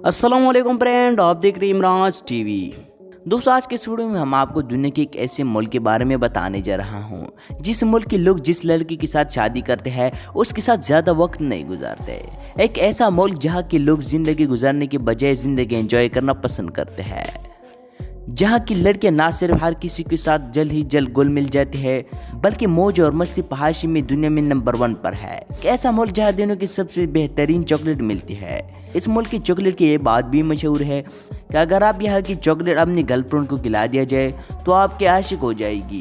अस्सलामुअलैकुम फ्रेंड, आप देख रहे हैं इमराज टीवी। दोस्तों, आज के इस वीडियो में हम आपको दुनिया के एक ऐसे मुल्क के बारे में बताने जा रहा हूँ जिस मुल्क के लोग जिस लड़की के साथ शादी करते हैं उसके साथ ज़्यादा वक्त नहीं गुजारते। एक ऐसा मुल्क जहाँ के लोग ज़िंदगी गुजारने के बजाय ज़िंदगी एंजॉय करना पसंद करते हैं, जहाँ की लड़कियां ना सिर्फ हर किसी के साथ जल्द ही जल्द घुल मिल जाती है बल्कि मौज और मस्ती पहाशी में दुनिया में नंबर 1 पर है। एक ऐसा मुल्क जहाँ दिनों की सबसे बेहतरीन चॉकलेट मिलती है। इस मुल्क की चॉकलेट की ये बात भी मशहूर है कि अगर आप यहाँ की चॉकलेट अपनी गर्लफ्रेंड को खिला दिया जाए तो आपके आशिक हो जाएगी।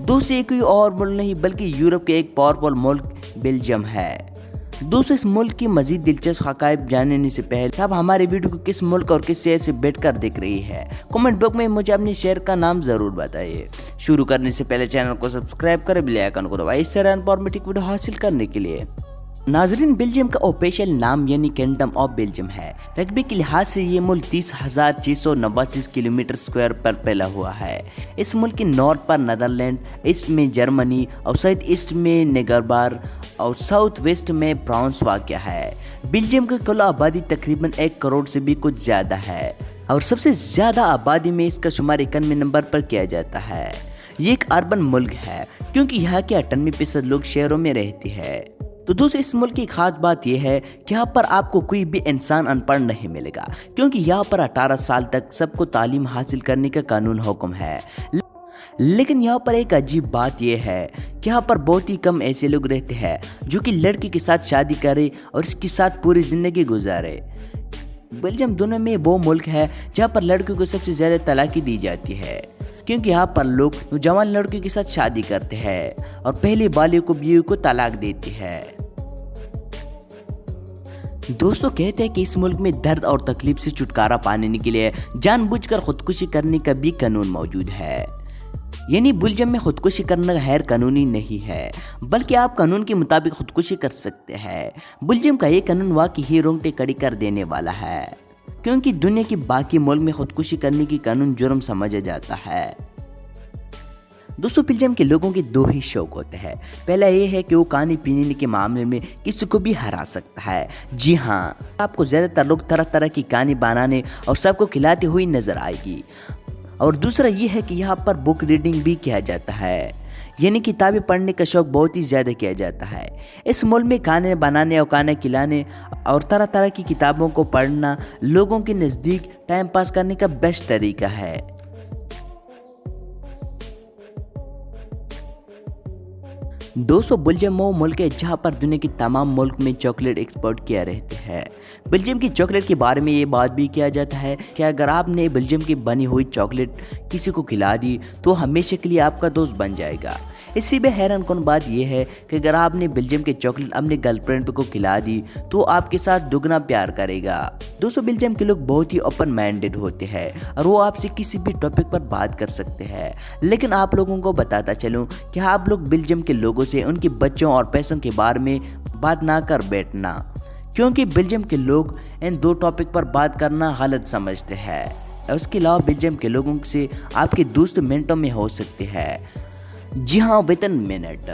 दूसरे कोई और मुल्क नहीं बल्कि यूरोप के एक पावरफुल मुल्क बेल्जियम है। दोस्तों, इस मुल्क की मजीद दिलचस्प हकायक जानने से पहले आप हमारे वीडियो को किस मुल्क और किस शहर से बैठकर देख रही है, कमेंट बॉक्स में मुझे अपने शहर का नाम जरूर बताइए। शुरू करने से पहले चैनल को सब्सक्राइब करें, बेल आइकन को दबाइए इससे इन्फॉर्मेटिव वीडियो हासिल करने के लिए। नाजरीन, बेल्जियम का ऑफिशियल नाम यानी किंगडम ऑफ बेल्जियम है। रकबे के लिहाज से ये मुल्क 30,689 किलोमीटर स्क्वायर पर फैला हुआ है। इस मुल्क के नॉर्थ पर नीदरलैंड, ईस्ट में जर्मनी और साउथ ईस्ट में नेदरलैंड और साउथ वेस्ट में फ्रांस वाक़ है। बेल्जियम की कुल आबादी तकरीबन 1 करोड़ से भी कुछ ज़्यादा है और सबसे ज़्यादा आबादी में इसका शुमार 91 नंबर पर किया जाता है। ये एक अर्बन मुल्क है क्योंकि यहाँ के 98% लोग शहरों में रहते हैं। तो दोस्तों, इस मुल्क की खास बात यह है कि यहाँ पर आपको कोई भी इंसान अनपढ़ नहीं मिलेगा क्योंकि यहाँ पर 18 साल तक सबको तालीम हासिल करने का कानून हुक्म है। लेकिन यहाँ पर एक अजीब बात यह है कि यहाँ पर बहुत ही कम ऐसे लोग रहते हैं जो कि लड़की के साथ शादी करे और इसके साथ पूरी ज़िंदगी गुजारे। बेल्जियम दुनिया में वो मुल्क है जहाँ पर लड़कियों को सबसे ज़्यादा तलाक़ी दी जाती है क्योंकि यहाँ पर लोग नौजवान लड़कियों के साथ शादी करते हैं और पहले बालियों को बीवी को तलाक देते हैं। दोस्तों, कहते हैं कि इस मुल्क में दर्द और तकलीफ से छुटकारा पाने के लिए जानबूझकर खुदकुशी करने का भी कानून मौजूद है। यानी बेल्जियम में खुदकुशी करना गैर कानूनी नहीं है बल्कि आप कानून के मुताबिक खुदकुशी कर सकते हैं। बेल्जियम का ये कानून वाकई ही रोंगटे खड़ी कर देने वाला है क्योंकि दुनिया के बाकी मुल्क में खुदकुशी करने की कानून जुर्म समझा जाता है। दोस्तों, बेल्जियम के लोगों के 2 ही शौक होते हैं। पहला ये है कि वो खाने पीने के मामले में किसी को भी हरा सकता है। जी हाँ, आपको ज़्यादातर लोग तरह तरह की कहानी बनाने और सबको खिलाते हुए नजर आएगी। और दूसरा ये है कि यहाँ पर बुक रीडिंग भी किया जाता है, यानी किताबें पढ़ने का शौक बहुत ही ज़्यादा किया जाता है। इस मुल्क में खाने बनाने और खाना खिलाने और तरह तरह की किताबों को पढ़ना लोगों के नज़दीक टाइम पास करने का बेस्ट तरीका है। दोस्तों, बेल्जियम वो मुल्क है जहाँ पर दुनिया के तमाम मुल्क में चॉकलेट एक्सपोर्ट किया रहते हैं। बेल्जियम की चॉकलेट के बारे में ये बात भी किया जाता है कि अगर आपने बेल्जियम की बनी हुई चॉकलेट किसी को खिला दी तो हमेशा के लिए आपका दोस्त बन जाएगा। इससे भी हैरानकुन बात यह है कि अगर आपने बेल्जियम के चॉकलेट अपने गर्लफ्रेंड को खिला दी तो आपके साथ दुगना प्यार करेगा। दोस्तों, बेल्जियम के लोग बहुत ही ओपन माइंडेड होते हैं और वो आपसे किसी भी टॉपिक पर बात कर सकते हैं। लेकिन आप लोगों को बताता चलूं कि आप लोग बेल्जियम के लोगों से उनके बच्चों और पैसों के बारे में बात ना कर बैठना क्योंकि बेल्जियम के लोग इन 2 टॉपिक पर बात करना गलत समझते हैं। उसके अलावा बेल्जियम के लोगों से आपके दोस्त मिनटों में हो सकते हैं। जी हाँ, विद इन मिनट।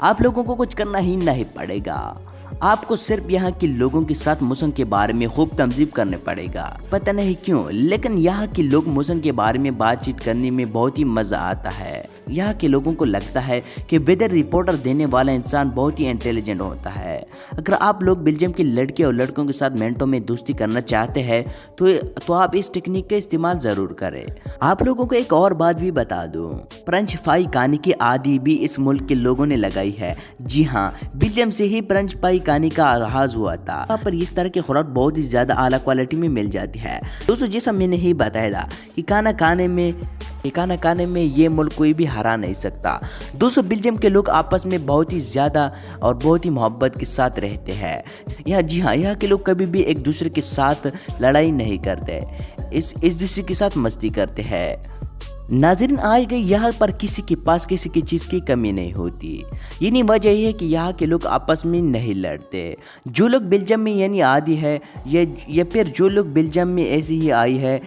आप लोगों को कुछ करना ही नहीं पड़ेगा, आपको सिर्फ यहाँ के लोगों के साथ मौसम के बारे में खूब तमजीब करने पड़ेगा। पता नहीं क्यों, लेकिन यहाँ के लोग मौसम के बारे में बातचीत करने में बहुत ही मज़ा आता है। यहाँ के लोगों को लगता है कि वेदर रिपोर्टर देने वाला इंसान बहुत ही इंटेलिजेंट होता है। अगर आप लोग बेल्जियम की लड़के और लड़कों के साथ मिनटों में दोस्ती करना चाहते हैं तो आप इस टेक्निक का इस्तेमाल ज़रूर करें। आप लोगों को एक और बात भी बता दूँ, फ्रेंच फ्राई खाने की आदि भी इस मुल्क के लोगों ने लगाई है। जी हाँ, बेल्जियम से ही फ्रेंच फ्राई खाने का आगाज हुआ था। यहाँ पर इस तरह की खुराक बहुत ही ज़्यादा आला क्वालिटी में मिल जाती है। दोस्तों, जैसा मैंने ही बताया था कि खाना खाने में ये मुल्क कोई भी हरा नहीं सकता। दोस्तों, बेल्जियम के लोग आपस में बहुत ही ज़्यादा और बहुत ही मोहब्बत के साथ रहते हैं। जी हाँ, यहाँ के लोग कभी भी एक दूसरे के साथ लड़ाई नहीं करते, इस दूसरे के साथ मस्ती करते हैं। नाज़रीन, आए गए यहाँ पर किसी के पास किसी की चीज़ की कमी नहीं होती। यानी वजह यह है कि यहाँ के लोग आपस में नहीं लड़ते। जो लोग बेल्जियम में यानी आदि है या फिर जो लोग बेल्जियम में ऐसे ही आई है,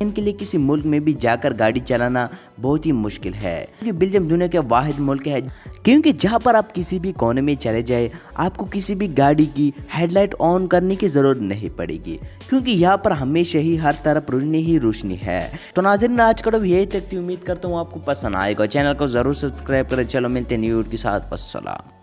इनके लिए किसी मुल्क में भी जाकर गाड़ी चलाना बहुत ही मुश्किल है, क्योंकि बेल्जियम दुनिया का वाहिद मुल्क है क्योंकि जहाँ पर आप किसी भी कोने में चले जाए आपको किसी भी गाड़ी की हेडलाइट ऑन करने की ज़रूरत नहीं पड़ेगी, क्योंकि यहाँ पर हमेशा ही हर तरफ रोशनी ही रोशनी है। तो नाज़रीन, आज का वीडियो यही तक थी। उम्मीद करता हूँ आपको पसंद आएगा। चैनल को ज़रूर सब्सक्राइब करें। चलो मिलते हैं न्यू वीडियो के साथ। वस्सलाम।